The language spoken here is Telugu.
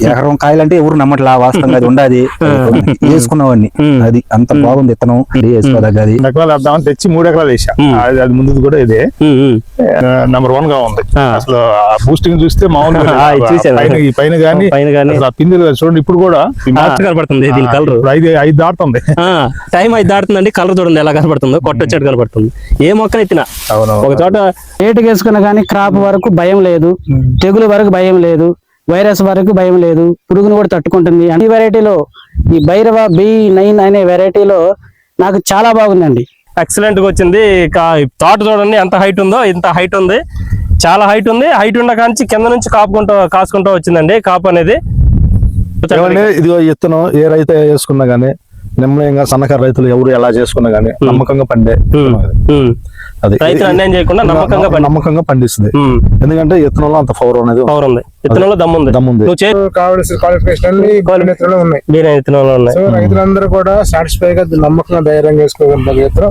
ఎకరం కాయలంటే ఎవరు నమ్మట్లా, వాస్తవంగా అది ఉండాది వేసుకున్నవాడిని. అది అంత బాగుంది విత్తనం, వేసుకోదగ్గది. ఎకరాలు వేద్దామని తెచ్చి 3 ఎకరాలు వేసా. అది ముందు కూడా ఇదే నెంబర్ 1 గా ఉంది. అసలు బూస్టింగ్ చూస్తే మామూలుగా పైన గానీ పిందెలు చూడండి. ఇప్పుడు కూడా కనబడుతుంది దీని కలర్ 5 దాటుతుంది. టైం 5 దాటుతుందండి. కలర్ చూడండి ఎలా కనబడుతుందో, కొట్టొచ్చాడు కనబడుతుంది. ఏ మొక్కను ఎత్తినా ఒక చోట రేటుకి వేసుకున్నా కానీ క్రాప్ వరకు భయం లేదు, తెగులు వరకు భయం లేదు, వైరస్ వరకు భయం లేదు, పురుగును కూడా తట్టుకుంటుంది. ఈ వెరైటీలో ఈ భైరవ B9 అనే వెరైటీలో నాకు చాలా బాగుందండి. ఎక్సలెంట్ గా వచ్చింది. తోట చూడండి ఎంత హైట్ ఉందో, ఇంత హైట్ ఉంది, చాలా హైట్ ఉంది. హైట్ ఉన్న కాంచి కింద నుంచి కాసుకుంటూ వచ్చిందండి కాపు అనేది. ఇదిగో ఇత్తనం ఏ రైతు వేసుకున్నా గానీ, నిమ్మలంగా సన్నకారు రైతులు ఎవరు ఎలా చేసుకున్నా గానీ నమ్మకంగా పండే అది రైతులు అన్యాయం చేయకుండా నమ్మకంగా పండిస్తుంది. ఎందుకంటే ఇత్తనంలో అంత పవర్ అనేది ఉంది, ఇత్తనంలో దమ్ముంది. కావాల్సిన క్వాలిఫికేషన్ ఉన్నాయి. రైతులందరూ కూడా సాటిస్ఫై గా నమ్మకంగా ధైర్యంగా వేసుకోగలుగుతారు.